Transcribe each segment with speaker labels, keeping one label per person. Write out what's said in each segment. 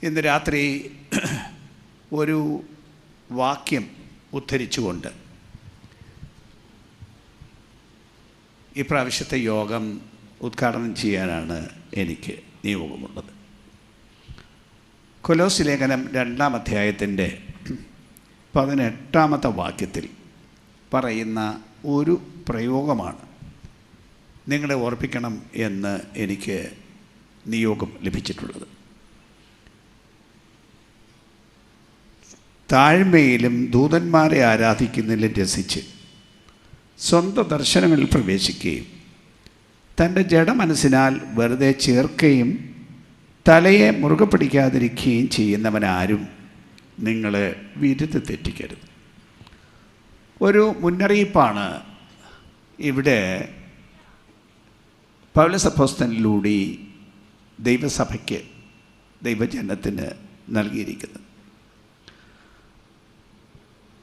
Speaker 1: ഇന്ന് രാത്രി ഒരു വാക്യം ഉദ്ധരിച്ചുകൊണ്ട് ഈ പ്രാവശ്യത്തെ യോഗം ഉദ്ഘാടനം ചെയ്യാനാണ് എനിക്ക് നിയോഗമുള്ളത്. കൊലോസ്യ ലേഖനം 2-ാം അധ്യായത്തിൻ്റെ 18-ാമത്തെ വാക്യത്തിൽ പറയുന്ന ഒരു പ്രയോഗമാണ് നിങ്ങളെ ഓർപ്പിക്കണം എന്ന് എനിക്ക് നിയോഗം ലഭിച്ചിട്ടുള്ളത്. താഴ്മയിലും ദൂതന്മാരെ ആരാധിക്കുന്നതിലും രസിച്ച് സ്വന്തം ദർശനങ്ങളിൽ പ്രവേശിക്കുകയും തൻ്റെ ജഡമനസ്സിനാൽ വെറുതെ ചേർക്കുകയും തലയെ മുറുകെ പിടിക്കാതിരിക്കുകയും ചെയ്യുന്നവനാരും നിങ്ങളെ വിരുദ്ധ തെറ്റിക്കരുത്. ഒരു മുന്നറിയിപ്പാണ് ഇവിടെ പൗലോസ് അപ്പോസ്തലനിലൂടെ ദൈവസഭയ്ക്ക്, ദൈവജനത്തിന് നൽകിയിരിക്കുന്നത്.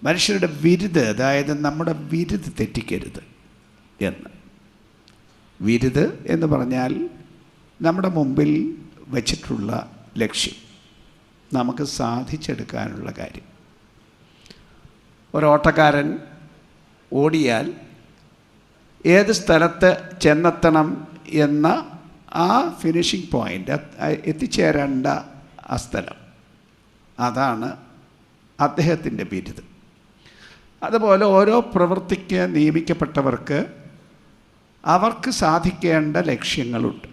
Speaker 1: മനുഷ്യരുടെ വിരുത്, അതായത് നമ്മുടെ വിരുത് തെറ്റിക്കരുത് എന്ന്. വിരുത് എന്ന് പറഞ്ഞാൽ നമ്മുടെ മുമ്പിൽ വച്ചിട്ടുള്ള ലക്ഷ്യം, നമുക്ക് സാധിച്ചെടുക്കാനുള്ള കാര്യം. ഒരോട്ടക്കാരൻ ഓടിയാൽ ഏത് സ്ഥലത്ത് ചെന്നെത്തണം എന്ന ആ ഫിനിഷിംഗ് പോയിൻ്റ്, എത്തിച്ചേരേണ്ട ആ സ്ഥലം, അതാണ് അദ്ദേഹത്തിൻ്റെ ബിരുദം. അതുപോലെ ഓരോ പ്രവൃത്തിക്ക് നിയമിക്കപ്പെട്ടവർക്ക് അവർക്ക് സാധിക്കേണ്ട ലക്ഷ്യങ്ങളുണ്ട്.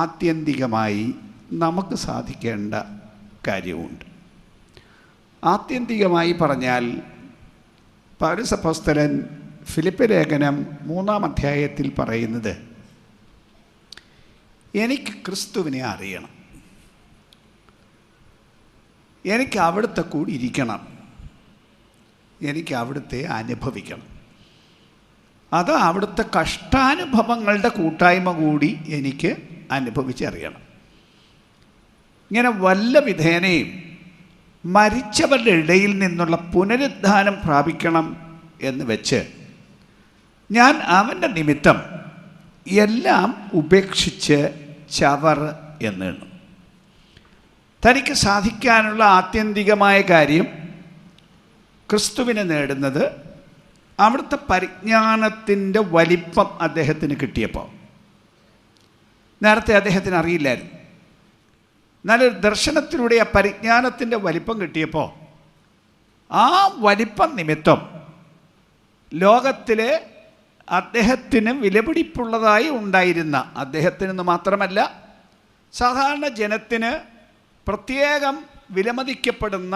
Speaker 1: ആത്യന്തികമായി നമുക്ക് സാധിക്കേണ്ട കാര്യമുണ്ട്. ആത്യന്തികമായി പറഞ്ഞാൽ പൗലോസ് അപ്പോസ്തലൻ ഫിലിപ്പി ലേഖനം 3-ാം അധ്യായത്തിൽ പറയുന്നത്, എനിക്ക് ക്രിസ്തുവിനെ അറിയണം, എനിക്ക് അവിടുത്തെ കൂടി ഇരിക്കണം, എനിക്ക് അവിടുത്തെ അനുഭവിക്കണം, അത് അവിടുത്തെ കഷ്ടാനുഭവങ്ങളുടെ കൂട്ടായ്മ കൂടി എനിക്ക് അനുഭവിച്ചറിയണം. ഇങ്ങനെ വല്ല വിധേനയും മരിച്ചവരുടെ ഇടയിൽ നിന്നുള്ള പുനരുദ്ധാനം പ്രാപിക്കണം എന്ന് വെച്ച് ഞാൻ അവൻ്റെ നിമിത്തം എല്ലാം ഉപേക്ഷിച്ച് ചവർ എന്നെണ്ണും. തനിക്ക് സാധിക്കാനുള്ള ആത്യന്തികമായ കാര്യം ക്രിസ്തുവിനെ നേടുന്നത് അവിടുത്തെ പരിജ്ഞാനത്തിൻ്റെ വലിപ്പം അദ്ദേഹത്തിന് കിട്ടിയപ്പോൾ, നേരത്തെ അദ്ദേഹത്തിന് അറിയില്ലായിരുന്നു, നല്ലൊരു ദർശനത്തിലൂടെ ആ പരിജ്ഞാനത്തിൻ്റെ വലിപ്പം കിട്ടിയപ്പോൾ ആ വലിപ്പം നിമിത്തം ലോകത്തിലെ അദ്ദേഹത്തിന് വിലപിടിപ്പുള്ളതായി ഉണ്ടായിരുന്ന, അദ്ദേഹത്തിനെന്ന് മാത്രമല്ല സാധാരണ ജനത്തിന് പ്രത്യേകം വിലമതിക്കപ്പെടുന്ന,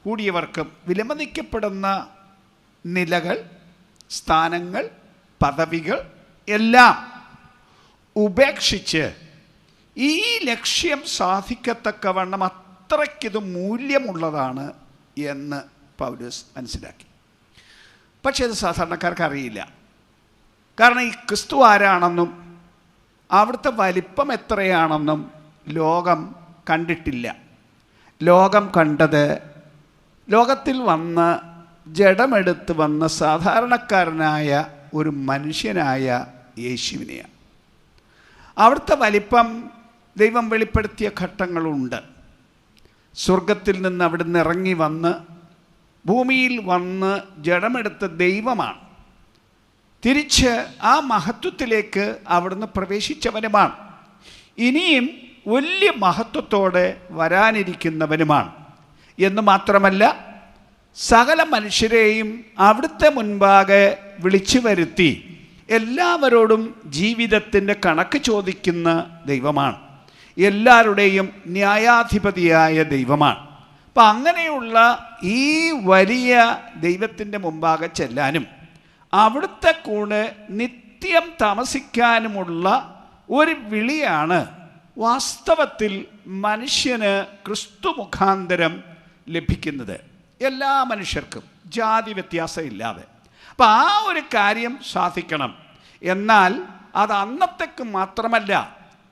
Speaker 1: കൂടിയവർക്കും വിലമതിക്കപ്പെടുന്ന നിലകൾ, സ്ഥാനങ്ങൾ, പദവികൾ എല്ലാം ഉപേക്ഷിച്ച് ഈ ലക്ഷ്യം സാധിക്കത്തക്കവണ്ണം അത്രയ്ക്കിത് മൂല്യമുള്ളതാണ് എന്ന് പൗലോസ് മനസ്സിലാക്കി. പക്ഷേ ഇത് സാധാരണക്കാർക്ക് അറിയില്ല. കാരണം ഈ ക്രിസ്തു ആരാണെന്നും അവിടുത്തെ വലിപ്പം എത്രയാണെന്നും ലോകം കണ്ടിട്ടില്ല. ലോകം കണ്ടത് ലോകത്തിൽ വന്ന് ജഡമെടുത്ത് വന്ന സാധാരണക്കാരനായ ഒരു മനുഷ്യനായ യേശുവിനെയാണ്. അവിടുത്തെ വലിപ്പം ദൈവം വെളിപ്പെടുത്തിയ ഘട്ടങ്ങളുണ്ട്. സ്വർഗത്തിൽ നിന്ന് അവിടുന്ന് ഇറങ്ങി വന്ന് ഭൂമിയിൽ വന്ന് ജഡമെടുത്ത ദൈവമാണ്. തിരിച്ച് ആ മഹത്വത്തിലേക്ക് അവിടുന്ന് പ്രവേശിച്ചവനുമാണ്. ഇനിയും വലിയ മഹത്വത്തോടെ വരാനിരിക്കുന്നവനുമാണ് എന്ന് മാത്രമല്ല, സകല മനുഷ്യരെയും അവിടുത്തെ മുൻപാകെ വിളിച്ചു വരുത്തി എല്ലാവരോടും ജീവിതത്തിൻ്റെ കണക്ക് ചോദിക്കുന്ന ദൈവമാണ്. എല്ലാവരുടെയും ന്യായാധിപതിയായ ദൈവമാണ്. അപ്പം അങ്ങനെയുള്ള ഈ വലിയ ദൈവത്തിൻ്റെ മുമ്പാകെ ചെല്ലാനും അവിടുത്തെ കൂടെ നിത്യം താമസിക്കാനുമുള്ള ഒരു വിളിയാണ് വാസ്തവത്തിൽ മനുഷ്യന് ക്രിസ്തു മുഖാന്തരം ലഭിക്കുന്നത്. എല്ലാ മനുഷ്യർക്കും ജാതി വ്യത്യാസമില്ലാതെ. അപ്പം ആ ഒരു കാര്യം സാധിക്കണം. എന്നാൽ അത് അന്നത്തേക്ക് മാത്രമല്ല,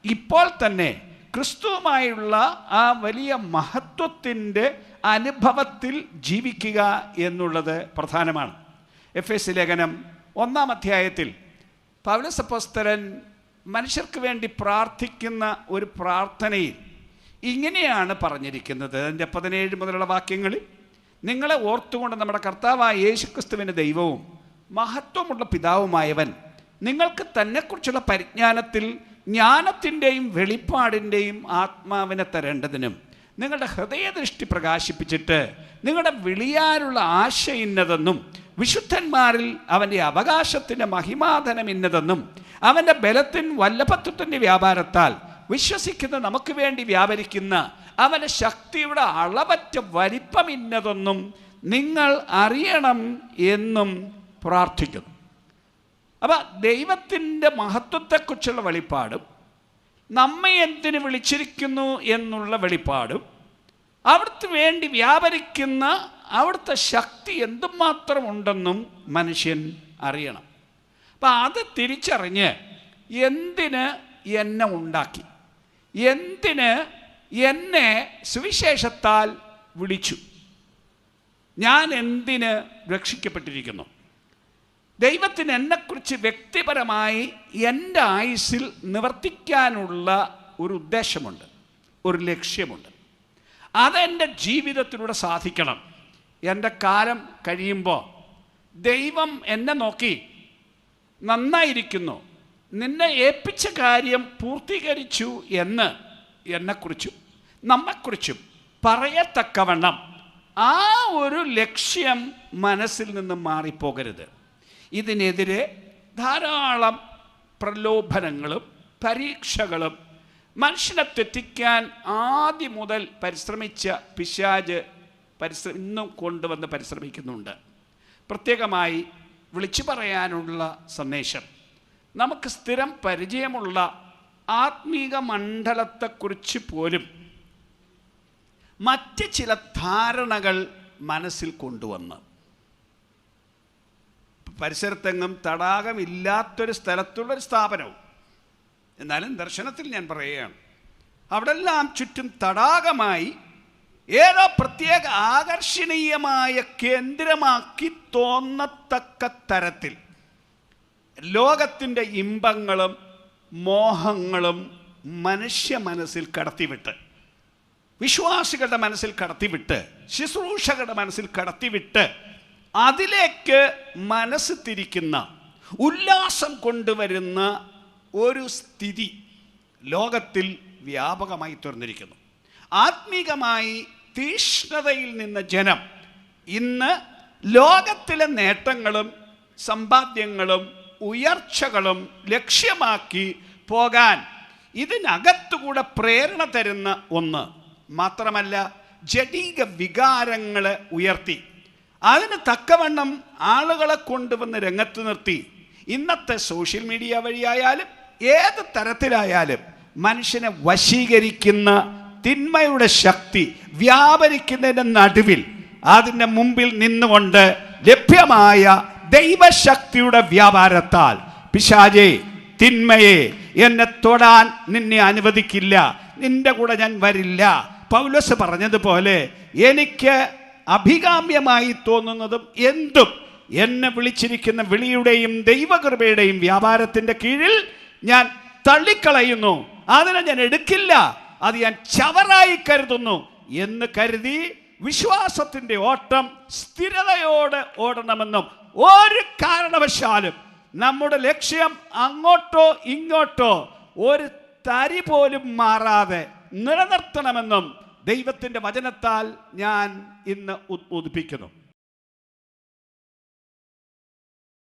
Speaker 1: ഇപ്പോൾ തന്നെ ക്രിസ്തുവുമായുള്ള ആ വലിയ മഹത്വത്തിൻ്റെ അനുഭവത്തിൽ ജീവിക്കുക എന്നുള്ളത് പ്രധാനമാണ്. എഫേസ്യ ലേഖനം 1-ാം അധ്യായത്തിൽ പൗലോസ് അപ്പോസ്തലൻ മനുഷ്യർക്ക് വേണ്ടി പ്രാർത്ഥിക്കുന്ന ഒരു പ്രാർത്ഥനയിൽ ഇങ്ങനെയാണ് പറഞ്ഞിരിക്കുന്നത്. അതിൻ്റെ 17 മുതലുള്ള വാക്യങ്ങളിൽ, നിങ്ങളെ ഓർത്തുകൊണ്ട് നമ്മുടെ കർത്താവായ യേശുക്രിസ്തുവിൻ്റെ ദൈവവും മഹത്വമുള്ള പിതാവുമായവൻ നിങ്ങൾക്ക് തന്നെക്കുറിച്ചുള്ള പരിജ്ഞാനത്തിൽ ജ്ഞാനത്തിൻ്റെയും വെളിപ്പാടിൻ്റെയും ആത്മാവിനെ തരേണ്ടതിനും നിങ്ങളുടെ ഹൃദയദൃഷ്ടി പ്രകാശിപ്പിച്ചിട്ട് നിങ്ങളുടെ വിളിയാലുള്ള ആശ ഇന്നതെന്നും വിശുദ്ധന്മാരിൽ അവൻ്റെ അവകാശത്തിൻ്റെ മഹിമാധനം ഇന്നതെന്നും അവൻ്റെ ബലത്തിൻ വല്ലഭത്വത്തിൻ്റെ വ്യാപാരത്താൽ വിശ്വസിക്കുന്ന നമുക്ക് വേണ്ടി വ്യാപരിക്കുന്ന അവൻ്റെ ശക്തിയുടെ അളവറ്റ വലിപ്പം ഇന്നതെന്നും നിങ്ങൾ അറിയണം എന്നും പ്രാർത്ഥിക്കുന്നു. അപ്പം ദൈവത്തിൻ്റെ മഹത്വത്തെക്കുറിച്ചുള്ള വെളിപ്പാടും നമ്മെ എന്തിനു വിളിച്ചിരിക്കുന്നു എന്നുള്ള വെളിപ്പാടും അവിടുത്തെ വേണ്ടി വ്യാപരിക്കുന്ന അവിടുത്തെ ശക്തി എന്തുമാത്രം ഉണ്ടെന്നും മനുഷ്യൻ അറിയണം. അപ്പം അത് തിരിച്ചറിഞ്ഞ് എന്തിന് എന്നെ ഉണ്ടാക്കി, എന്തിന് എന്നെ സുവിശേഷത്താൽ വിളിച്ചു, ഞാൻ എന്തിന് രക്ഷിക്കപ്പെട്ടിരിക്കുന്നു, ദൈവത്തിന് എന്നെക്കുറിച്ച് വ്യക്തിപരമായി എൻ്റെ ആയുസ്സിൽ നിവർത്തിക്കാനുള്ള ഒരു ഉദ്ദേശമുണ്ട്, ഒരു ലക്ഷ്യമുണ്ട്. അതെൻ്റെ ജീവിതത്തിലൂടെ സാധിക്കണം. എൻ്റെ കാലം കഴിയുമ്പോൾ ദൈവം എന്നെ നോക്കി നന്നായിരിക്കുന്നു, നിന്നെ ഏൽപ്പിച്ച കാര്യം പൂർത്തീകരിച്ചു എന്ന് എന്നെക്കുറിച്ചും നമ്മെക്കുറിച്ചും പറയത്തക്കവണ്ണം ആ ഒരു ലക്ഷ്യം മനസ്സിൽ നിന്ന് മാറിപ്പോകരുത്. ഇതിനെതിരെ ധാരാളം പ്രലോഭനങ്ങളും പരീക്ഷകളും മനുഷ്യനെ തെറ്റിക്കാൻ ആദ്യം മുതൽ പരിശ്രമിച്ച പിശാച് ഇന്നും കൊണ്ടുവന്ന് പരിശ്രമിക്കുന്നുണ്ട്. പ്രത്യേകമായി വിളിച്ചു പറയാനുള്ള സന്ദേശം, നമുക്ക് സ്ഥിരം പരിചയമുള്ള ആത്മീക മണ്ഡലത്തെക്കുറിച്ച് പോലും മറ്റ് ചില ധാരണകൾ മനസ്സിൽ കൊണ്ടുവന്ന്, പരിസരത്തെങ്ങും തടാകമില്ലാത്തൊരു സ്ഥലത്തുള്ളൊരു സ്ഥാപനവും, എന്നാലും ദർശനത്തിൽ ഞാൻ പറയുകയാണ്, അവിടെല്ലാം ചുറ്റും തടാകമായി ഏതോ പ്രത്യേക ആകർഷണീയമായ കേന്ദ്രമാക്കി തോന്നത്തക്ക തരത്തിൽ ലോകത്തിൻ്റെ ഇമ്പങ്ങളും മോഹങ്ങളും മനുഷ്യ മനസ്സിൽ കടത്തിവിട്ട്, വിശ്വാസികളുടെ മനസ്സിൽ കടത്തിവിട്ട്, ശുശ്രൂഷകളുടെ മനസ്സിൽ കടത്തിവിട്ട് അതിലേക്ക് മനസ്സ് തിരിക്കുന്ന, ഉല്ലാസം കൊണ്ടുവരുന്ന ഒരു സ്ഥിതി ലോകത്തിൽ വ്യാപകമായി തീർന്നിരിക്കുന്നു. ആത്മീകമായി തീഷ്ണതയിൽ നിന്ന ജനം ഇന്ന് ലോകത്തിലെ നേട്ടങ്ങളും സമ്പാദ്യങ്ങളും ഉയർച്ചകളും ലക്ഷ്യമാക്കി പോകാൻ ഇതിനകത്തുകൂടെ പ്രേരണ തരുന്ന ഒന്ന് മാത്രമല്ല, ജഡിക വികാരങ്ങളെ ഉയർത്തി അതിന് തക്കവണ്ണം ആളുകളെ കൊണ്ടുവന്ന് രംഗത്ത് നിർത്തി ഇന്നത്തെ സോഷ്യൽ മീഡിയ വഴിയായാലും ഏത് തരത്തിലായാലും മനുഷ്യനെ വശീകരിക്കുന്ന തിന്മയുടെ ശക്തി വ്യാപരിക്കുന്നതിൻ്റെ നടുവിൽ അതിൻ്റെ മുമ്പിൽ നിന്നുകൊണ്ട് ലഭ്യമായ ദൈവശക്തിയുടെ വ്യാപാരത്താൽ പിശാചേ, തിന്മയെ എന്നെ തൊടാൻ നിന്നെ അനുവദിക്കില്ല, നിന്റെ കൂടെ ഞാൻ വരില്ല. പൗലോസ് പറഞ്ഞതുപോലെ എനിക്ക് അഭികാമ്യമായി തോന്നുന്നതും എന്തും എന്നെ വിളിച്ചിരിക്കുന്ന വിളിയുടെയും ദൈവകൃപയുടെയും വ്യാപാരത്തിൻ്റെ കീഴിൽ ഞാൻ തള്ളിക്കളയുന്നു, അതിനെ ഞാൻ എടുക്കില്ല, അത് ഞാൻ ചവറായി കരുതുന്നു എന്ന് കരുതി വിശ്വാസത്തിൻ്റെ ഓട്ടം സ്ഥിരതയോടെ ഓടണമെന്നും ഒരു കാരണവശാലും നമ്മുടെ ലക്ഷ്യം അങ്ങോട്ടോ ഇങ്ങോട്ടോ ഒരു തരി പോലും മാറാതെ നിലനിർത്തണമെന്നും ദൈവത്തിൻ്റെ വചനത്താൽ ഞാൻ ഇന്ന് ഉദ്ബോധിപ്പിക്കുന്നു.